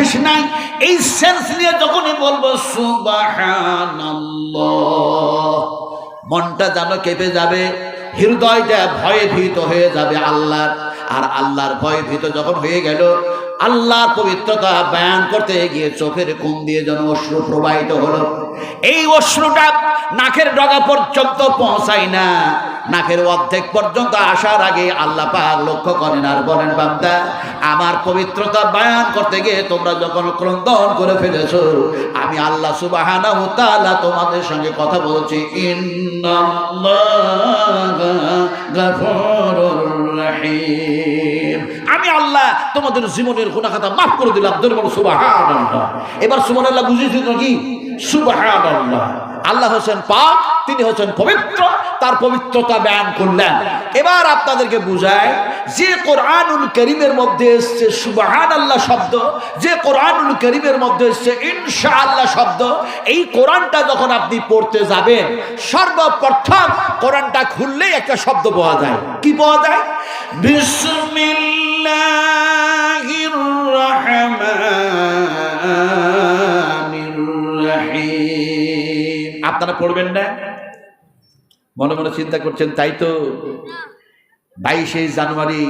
শেষ নাই। এই সেন্স নিয়ে যখনই বলবো সুবহানাল্লাহ, মনটা যেন কেঁপে যাবে, হৃদয়টা ভয়ে ভীত হয়ে যাবে আল্লাহ। আর আল্লাহর ভয়ে ভীত যখন হয়ে গেল, আল্লাহর পবিত্রতা বয়ান করতে গিয়ে চোখের কোণ দিয়ে যেন অশ্রু প্রবাহিত হলো। এই অশ্রুটা নাকের ডগা পর্যন্ত পৌঁছায় না, নাকের অর্ধেক পর্যন্ত আসার আগে আল্লাহ পাক লক্ষ্য করেন আর বলেন, বান্দা আমার পবিত্রতা বয়ান করতে গিয়ে তোমরা যখন ক্রন্দন করে ফেলেছো, আমি আল্লাহ সুবহানাহু ওয়া তাআলা তোমাদের সঙ্গে কথা বলছি। ইন্নাল্লাহা গাফুরুর রহিম, আমি আল্লাহ তোমাদের জীবনের গুনাহ খাতা মাফ করে দিলাম। সুবহানাল্লাহ। এবার সুবহানাল্লাহ বুঝেছি তো কি? সুবহানাল্লাহ। আল্লাহ হোসেন পাক, তিনি হচ্ছেন পবিত্র, তার পবিত্রতা বয়ান করলেন। এবার আপনাদেরকে বুঝায়, যে কোরআনুল কারীমের মধ্যে এসছে সুবহানাল্লাহ শব্দ, যে কোরআনুল কারীমের মধ্যে এসছে ইনশাআল্লাহ শব্দ, এই কোরআনটা যখন আপনি পড়তে যাবেন, সর্বপ্রথম কোরআনটা খুললেই একটা শব্দ পাওয়া যায়। কি পাওয়া যায়? বিসমিল্লাহির রাহমানির রাহিম। আপনারা পড়বেন না? মনে মনে চিন্তা করছেন, তাই তো 22শে জানুয়ারি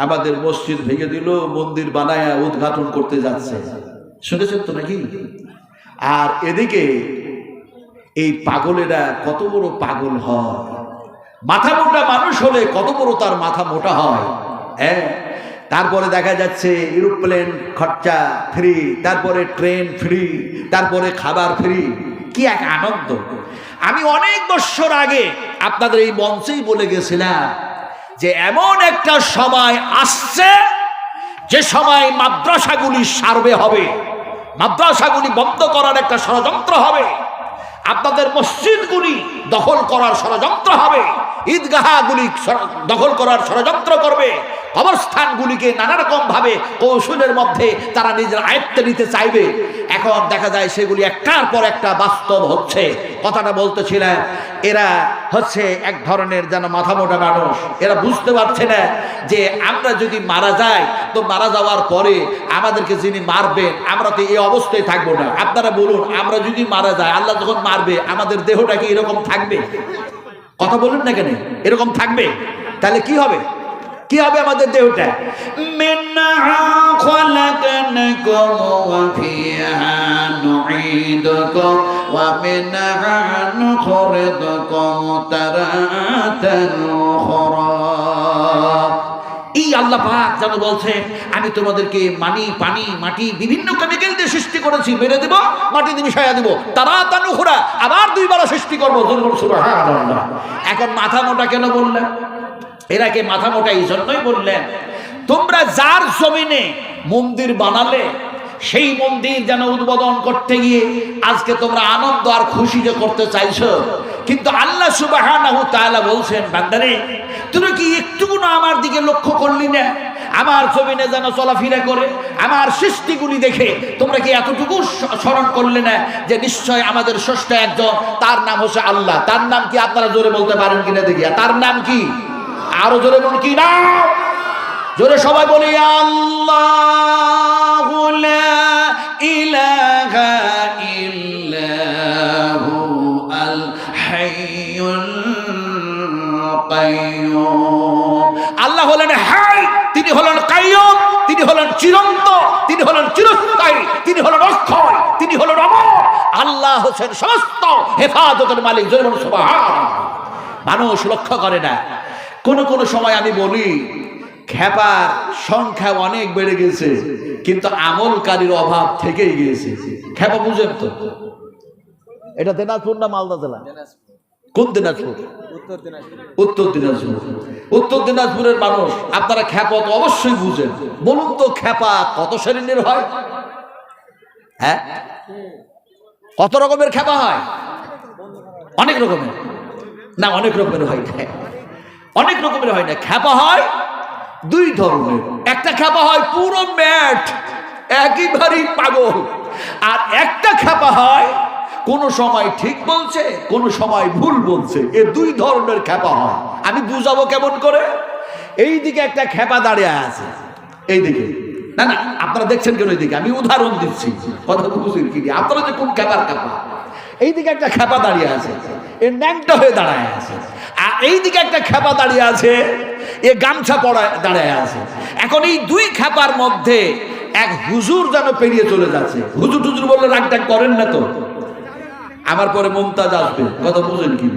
আমাদের মসজিদ ভেঙে দিল, মন্দির বানায়া উদ্ঘাটন করতে যাচ্ছে, শুনেছেন তো নাকি? আর এদিকে এই পাগলেরা কত বড় পাগল হয়, মাথা মোটা মানুষ হলে কত বড় তার মাথা মোটা হয়। হ্যাঁ, তারপরে দেখা যাচ্ছে এরোপ্লেন খরচা ফ্রি, তারপরে ট্রেন ফ্রি, তারপরে খাবার ফ্রি। কি এক আনন্দ! আমি অনেক বছর আগে আপনাদের এই মঞ্চেই বলে গেছিলাম যে এমন একটা সময় আসছে, যে সময় মাদ্রাসাগুলি সার্ভে হবে, মাদ্রাসাগুলি বন্ধ করার একটা ষড়যন্ত্র হবে, আপনাদের মসজিদগুলি দখল করার ষড়যন্ত্র হবে, ঈদগাহগুলি দখল করার ষড়যন্ত্র করবে, কবরস্থানগুলিকে নানা রকম ভাবে কৌশলের মধ্যে তারা নিজের আয়ত্তে নিতে চাইবে। এখন দেখা যায় সেগুলি একটার পর একটা বাস্তব হচ্ছে। কথাটা বলতেছিলাম, এরা হচ্ছে এক ধরনের যেন মাথা মোটা মানুষ। এরা বুঝতে পারছে না যে আমরা যদি মারা যাই, তো মারা যাওয়ার পরে আমাদেরকে যিনি মারবেন, আমরা তো এই অবস্থায় থাকবো না। আপনারা বলুন, আমরা যদি মারা যাই, আল্লাহ যখন মারবে, আমাদের দেহটা কি এরকম থাকবে? কথা বলুন না কেন? এরকম থাকবে? তাহলে কি হবে? কি হবে আমাদের দেহটা? মিনহা খলাকনাকুম ওয়া ফিহা নুঈদুকুম ওয়া মিনহা নুখরিজুকুম তারাতান উখরা। এই আল্লাহ পাক যেন বলছে, আমি তোমাদেরকে পানি মাটি বিভিন্ন কেমিক্যাল দিয়ে সৃষ্টি করেছি, মেরে দেব, মাটি দিয়ে মিশাইয়া দেব, তারাতান উখরা, আবার দুইবার সৃষ্টি করবো। সুবহানাল্লাহ। এখন মাথা মোটা কেন বললেন? এরাকে মাথা মোটা এই জন্যই বললেন, তোমরা যার জমিনে মন্দির বানালে, সেই মন্দির যেন উদ্বোধন করতে গিয়ে আজকে তোমরা আনন্দ আর খুশি যে করতে চাইছো, কিন্তু আল্লাহ সুবহানাহু ওয়া তাআলা বলছেন, বান্দারে তুমি কি একটুকু না আমার দিকে লক্ষ্য করলি না? আমার জমিনে যেন চলাফেরা করে, আমার সৃষ্টিগুলি দেখে তোমরা কি এতটুকু স্মরণ করলে না যে নিশ্চয় আমাদের স্রষ্টা একজন, তার নাম হচ্ছে আল্লাহ। তার নাম কি আপনারা জোরে বলতে পারেন কিনা দেখিয়া? তার নাম কি? আরো জোরে বলুন, কি নাম? জোরে সবাই বলি, আল্লাহু লা ইলাহা ইল্লাহু আল হাইয়ুল কাইয়্যুম। আল্লাহ হলেন হাই, তিনি হলেন কাইয়্যুম, তিনি হলেন চিরন্তন, তিনি হলেন চিরস্থায়ী, তিনি হলেন অক্ষয়, তিনি হলেন অমর। আল্লাহ হচ্ছেন সমস্ত হেফাজতের মালিক। জোরে বলুন সুবহানাল্লাহ। মানুষ লক্ষ্য করে না। কোন কোন সময় আমি বলি, খেপার সংখ্যা অনেক বেড়ে গেছে, কিন্তু আমলকারীর অভাব থেকেই গিয়েছে। খেপা বুঝেন তো? এটা দিনাজপুর না মালদা জেলা? কোন দিনাজপুর? উত্তর দিনাজপুর। উত্তর দিনাজপুরের মানুষ আপনারা খেপা তো অবশ্যই বুঝেন। বলুন তো, খেপা কত শ্রেণীর হয়? হ্যাঁ, কত রকমের খেপা হয়? অনেক রকমের না, অনেক রকমের হয় না, অনেক রকমের হয় না। খেপা হয় দুই ধরনের। একটা খেপা হয় পুরো ম্যাট, একেবারেই পাগল। আর একটা খেপা হয় কোন সময় ঠিক বলছে, কোন সময় ভুল বলছে। এ দুই ধরনের খেপা হয়। আমি বুঝাবো কেমন করে? এই দিকে একটা খেপা দাঁড়িয়ে আছে, এই দিকে না না, আপনারা দেখছেন কেন এইদিকে? আমি উদাহরণ দিচ্ছি, কথা বুঝুন কি? আপনারা যে কোন খেপার খেপা, এইদিকে একটা খেপা দাঁড়িয়ে আছে, এর ন্যাংটা হয়ে দাঁড়ায় আছে, আর এইদিকে একটা খেপা দাঁড়িয়ে আছে, এ গামছা পড়ায় দাঁড়ায় আছে। এখন এই দুই খেপার মধ্যে এক হুজুর যেন পেরিয়ে চলে যাচ্ছে। হুজুর টুজুর বললে রাগ টাগ করেন না তো? আমার পরে মমতাজ আসবে, কথা বুঝেন কি?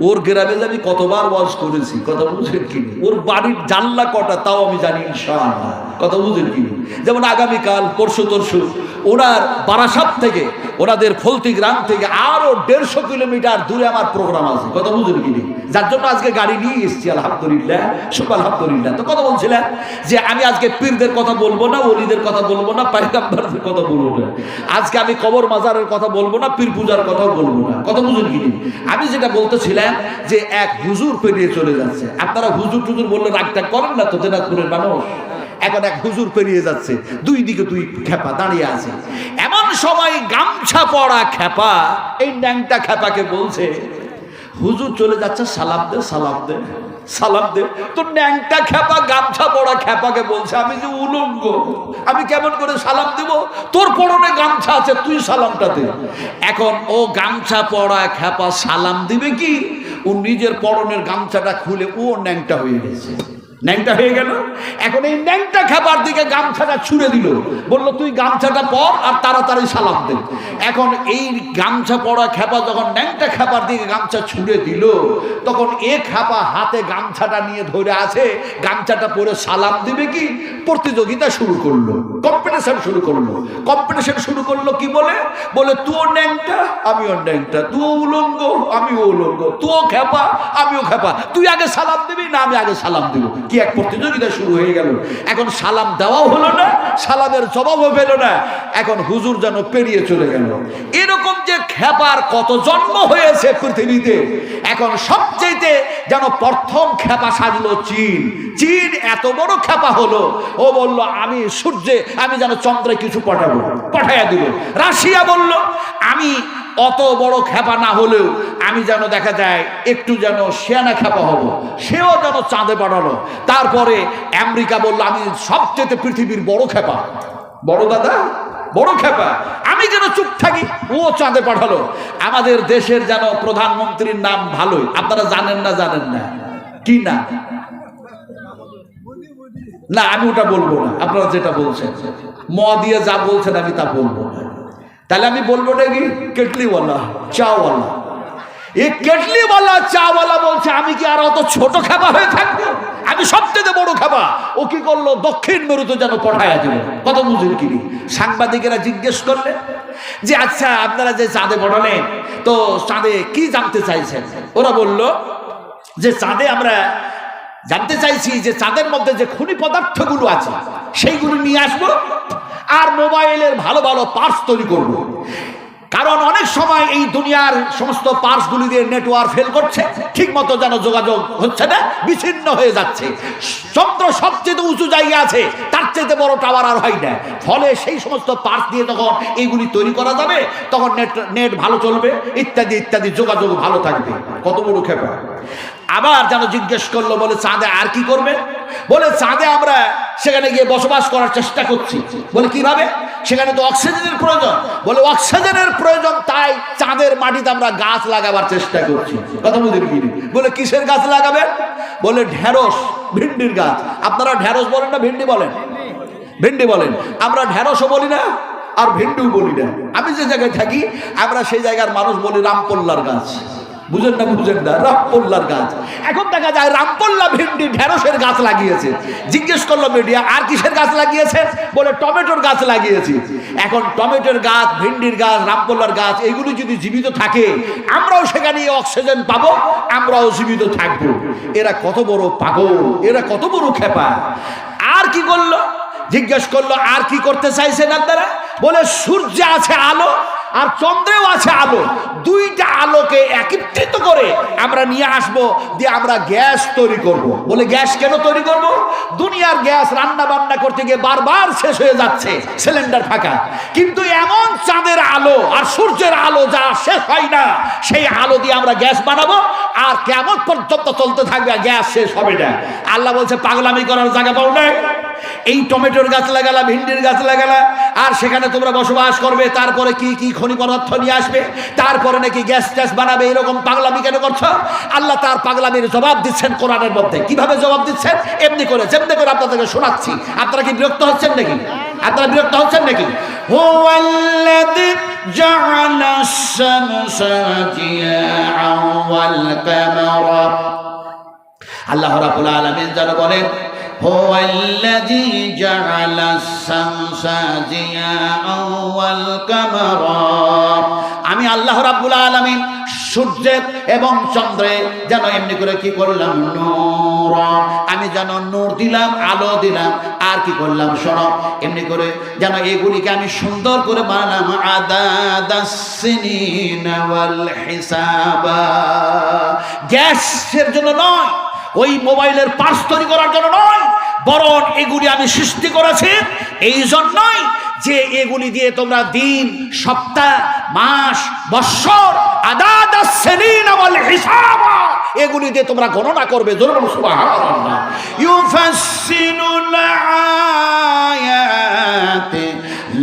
ওর গ্রামে আমি কতবার ওয়াজ করেছি, কথা বুঝেন কি? ওর বাড়ির জানলা কটা তাও আমি জানি ইনশাআল্লাহ, কথা বুঝেন কি? যেমন আগামীকাল পরশু তরশু ওনার বারাসাত থেকে, ওনাদের ফলতি গ্রাম থেকে আরো 150 কিলোমিটার দূরে আমার প্রোগ্রাম আছে, কথা বুঝেন কি? যার জন্য আজকে গাড়ি নিয়ে এসেছি, আলহামদুলিল্লাহ, শুভ আলহামদুলিল্লাহ। তো কথা বলছিলাম যে আমি আজকে পীরদের কথা বলবো না, ওলিদের কথা বলবো না, পয়গম্বরদের কথা বলবো না, আজকে আমি কবর মাজারের কথা বলবো না, পীর পূজার কথাও বলবো না, কথা বুঝুন কি? আমি যেটা বলতেছিলাম যে এক হুজুর পেরিয়ে চলে যাচ্ছে। আপনারা হুজুর টুজুর বললে রাগটা করেন না তো দিনাজপুরের মানুষ? এখন এক হুজুর পেরিয়ে যাচ্ছে, দুই দিকে দুই খেপা দাঁড়িয়ে আছে। এমন সময় গামছা পড়া খেপা এই ন্যাংটা খেপাকে বলছে, হুজুর চলে যাচ্ছে, সালাম দে, সালাম দে, সালাম দে। তো ন্যাংটা খেপা গামছা পড়া খেপাকে বলছে, আমি যে উলঙ্গ, আমি কেমন করে সালাম দেব? তোর পরনে গামছা আছে, তুই সালামটা দে। এখন ও গামছা পড়া খেপা সালাম দিবে কি? ও নিজের পরনের গামছাটা খুলে ও ন্যাংটা হয়ে গেছে, ন্যাংটা হয়ে গেল। এখন এই ন্যাংটা খেপার দিকে গামছাটা ছুঁড়ে দিল, বললো তুই গামছাটা পর আর তাড়াতাড়ি সালাম দে। এখন এই গামছা পরা খেপা যখন ন্যাংটা খেপার দিকে গামছা ছুঁড়ে দিল, তখন এ খেপা হাতে গামছাটা নিয়ে ধরে আছে, গামছাটা পরে সালাম দিবে কি? প্রতিযোগিতা শুরু করলো, কম্পিটিশন শুরু করলো। কম্পিটিশন শুরু করলো কি বলে? বলে তুও ন্যাংটা আমিও ন্যাংটা, তুও উলঙ্গ আমিও উলঙ্গ, তুও খেপা আমিও খেপা, তুই আগে সালাম দিবি না আমি আগে সালাম দিব। কি এক প্রতিযোগিতা শুরু হয়ে গেল। এখন সালাম দেওয়াও হলো না, সালামের জবাবও পেল না। এখন হুজুর যেন পেরিয়ে চলে গেল। এরকম যে খেপার কত জন্ম হয়েছে পৃথিবীতে। এখন সবচেয়ে যেন প্রথম খেপা সাজলো চীন। চীন এত বড় খেপা হলো, ও বলল আমি সূর্যে, আমি যেন চন্দ্রে কিছু পাঠাবো, পাঠাইয়া দিল। রাশিয়া বলল আমি অত বড় খেপা না হলেও আমি যেন দেখা যায় একটু যেন শিয়ানা খেপা হব, সেও যেন চাঁদে পাঠালো। তারপরে আমেরিকা বলল আমি সবচেয়ে পৃথিবীর বড় খেপা, বড় দাদা বড় খেপা, আমি যেন চুপ থাকি, ও চাঁদে পাঠালো। আমাদের দেশের যেন প্রধানমন্ত্রীর নাম ভালোই, আপনারা জানেন না? জানেন না কি না? না আমি ওটা বলবো না, আপনারা যেটা বলছেন ম দিয়ে যা বলছেন আমি তা বলবো না। তাহলে আমি বলবো নাকি কেটলিওয়ালা চাওয়ালা? এই কেটলিওয়ালা চাওয়ালা বলছে আমি কি আর অত ছোট খেপা হয়ে থাকবো? আমি সবচেয়ে বড় খেপা। ও কি করলো? দক্ষিণ মেরুতে যেন পাঠাইয়া দিল। কত বুঝেন কি? সাংবাদিকেরা জিজ্ঞেস করলে যে আচ্ছা আপনারা যে চাঁদে পাঠালেন, তো চাঁদে কি জানতে চাইছেন? ওরা বলল যে চাঁদে আমরা জানতে চাইছি যে চাঁদের মধ্যে যে খনি পদার্থগুলো আছে সেইগুলো নিয়ে আসবো, আর মোবাইলের ভালো ভালো পার্টস তৈরি করব। কারণ অনেক সময় এই দুনিয়ার সমস্ত পার্টসগুলি দিয়ে নেটওয়ার্ক ফেল করছে, ঠিক মতো যেন যোগাযোগ হচ্ছে না, বিচ্ছিন্ন হয়ে যাচ্ছে। চন্দ্র সবচেয়ে উঁচু জায়গা আছে, তার চেয়ে বড় টাওয়ার আর হয় না। ফলে সেই সমস্ত পার্টস দিয়ে যখন এইগুলি তৈরি করা যাবে তখন নেট ভালো চলবে, ইত্যাদি ইত্যাদি, যোগাযোগ ভালো থাকবে। কত বড় খেপা। আবার যেন জিজ্ঞেস করলো, বলে চাঁদে আর কি করবে? বলে চাঁদে আমরা সেখানে গিয়ে বসবাস করার চেষ্টা করছি। বলে কিভাবে? সেখানে তো অক্সিজেনের প্রয়োজন। বলে অক্সিজেনের প্রয়োজন, তাই চাঁদের মাটিতে আমরা গাছ লাগাবার চেষ্টা করছি। কথা বুঝেন কি? বলে কিসের গাছ লাগাবেন? বলে ঢেঁড়স, ভিন্ডির গাছ। আপনারা ঢেঁড়স বলেন না ভিন্ডি বলেন? ভিন্ডি বলেন। আমরা ঢেঁড়সও বলি না আর ভিন্ডিও বলি না। আমি যে জায়গায় থাকি আমরা সেই জায়গার মানুষ বলি রামপল্লার গাছ। বুঝেন না? বুঝেন না? রামপল্লার গাছ। এখন দেখা যায় রামপল্লা ভিন্ডি ঢেঁড়সের গাছ লাগিয়েছে। জিজ্ঞেস করলো মিডিয়া আর কিসের গাছ লাগিয়েছে? বলে টমেটোর গাছ লাগিয়েছি। এখন টমেটোর গাছ, ভিন্ডির গাছ, রামপল্লার গাছ, এগুলো যদি জীবিত থাকে আমরাও সেখানে অক্সিজেন পাবো, আমরাও জীবিত থাকবো। এরা কত বড় পাগল, এরা কত বড় খেপা। আর কি করলো? জিজ্ঞেস করলো আর কি করতে চাইছেন আপনারা? বলে সূর্যে আছে আলো আর চন্দ্রেও আছে আলো, দুইটা আলোকে একত্রিত করে আমরা নিয়ে আসবো, দিয়ে আমরা গ্যাস তৈরি করব। বলে গ্যাস কেন তৈরি করব? দুনিয়ার গ্যাস রান্না বান্না করতে গিয়ে বারবার শেষ হয়ে যাচ্ছে, সিলিন্ডার ফাঁকা। কিন্তু এমন চাঁদের আলো আর সূর্যের আলো যা শেষ হয় না, সেই আলো দিয়ে আমরা গ্যাস বানাবো, আর কেমন পর্যন্ত চলতে থাকবে, গ্যাস শেষ হবে না। আল্লাহ বলছে পাগলামি করার জায়গা পাও না। এই টমেটোর গাছ লাগালা, ভিন্ডির গাছ লাগালা, আর সেখানে তোমরা বসবাস করবে, তারপরে কি কি খনি পদার্থ নিয়ে আসবে, তারপরে নাকি গ্যাস ট্যাস বানাবে, এরকম পাগলামি কেন করছো? আল্লাহ তার পাগলামির জবাব দিচ্ছেন কোরআনের মধ্যে। কিভাবে জবাব দিচ্ছেন? এমনি করে, যেমনি করে আপনাদেরকে শোনাচ্ছি। আপনারা কি বিরক্ত হচ্ছেন নাকি? আপনারা বিরক্ত হচ্ছেন নাকি? হুয়াল্লাযী জাআলাস শামসা জিয়াআন ওয়াল কামারা, আল্লাহ রাব্বুল আলামিন যেন বলেন, হুয়াল্লাযী জাআলাস শামসা জিয়াআন ওয়াল কামারা, আমি আল্লাহ রাব্বুল আলামিন সূর্যের এবং চন্দ্রে যেন এমনি করে কি করলাম, নূর, আমি যেন নূর দিলাম, আলো দিলাম, আর কি করলাম শোনো, এমনি করে যেন এগুলিকে আমি সুন্দর করে বানালাম, আদাদাস সিনিনা ওয়াল হিসাবা, গ্যাসের জন্য নয়, ওই মোবাইলের পার্টস তৈরি করার জন্য নয়, বরং এগুলি আমি সৃষ্টি করেছি এই জন্যই যে এগুলি দিয়ে তোমরা দিন, সপ্তাহ, মাস, বৎসর, আদাদাস সিনিনা ওয়াল হিসাবা, এগুলি দিয়ে তোমরা গণনা করবে। জোরে বলো সুবহানাল্লাহ। ইউফাসসিলুল আয়াতি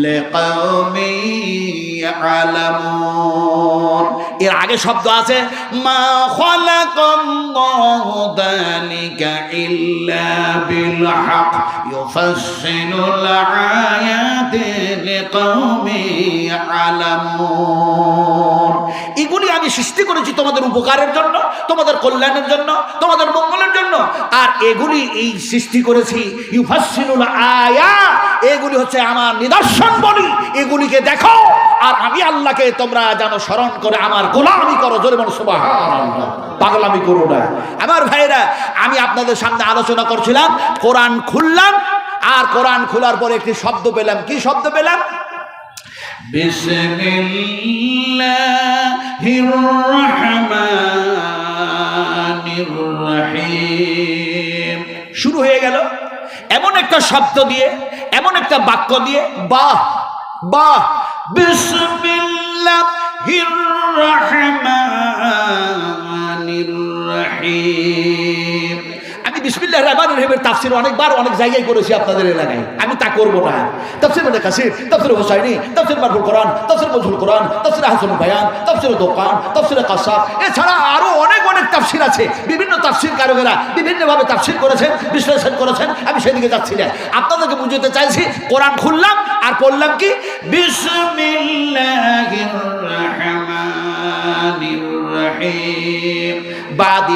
লিকাওমিন ইয়ালামুন, এর আগে শব্দ আছে মা খালাকাল্লাহু যালিকা ইল্লা বিল হক, ইউফাসসিলুল আয়াতি লিকাওমিন ইয়ালামুন, এগুলি আমি সৃষ্টি করেছি তোমাদের উপকারের জন্য, তোমাদের কল্যাণের জন্য, তোমাদের মঙ্গলের জন্য। আর এগুলি এই সৃষ্টি করেছি ইউফাসসিলুল আয়াত, এগুলি হচ্ছে আমার নিদর্শন বলি, এগুলিকে দেখো, আর আমি আল্লাহকে তোমরা যেন স্মরণ করে আমার গোলামি করো। জোরে বলো সুবহানাল্লাহ। পাগলামি করো না আমার ভাইরা। আমি আপনাদের সামনে আলোচনা করছিলাম, কোরআন খুললাম, আর কোরআন খোলার পরে একটি শব্দ পেলাম। কি শব্দ পেলাম? বিসমিল্লাহির রহমানির রহিম, শুরু হয়ে গেল এমন একটা শব্দ দিয়ে, এমন একটা বাক্য দিয়ে, বাহ বাহ, বিসমিল্লাহির রহমানির রহিম। আমি বিসমিল্লাহির রহমানির রহিমের তাফসীর অনেকবার অনেক জায়গায় করেছি আপনাদের এলাকায়, আমি তা করব না। তাফসীর ইবনে কাসির, তাফসীর হুসাইনি, তাফসীর মারফুল কোরআন, তাফসীর মজহুল কোরআন, তাফসীর হাসানুল বায়ান, তাফসীর দোকান, তাফসীর কাসাব, এছাড়া আরো অনেক অনেক তাফসীর আছে। বিভিন্ন তাফসীর কারকেরা বিভিন্নভাবে তাফসীর করেছেন, বিশ্লেষণ করেছেন, আমি সেদিকে যাচ্ছি না। আপনাদেরকে বুঝাতে চাইছি, কোরআন খুললাম আর পড়লাম কি, বিসমিল্লাহির রহমানির রহিম, বা দিয়ে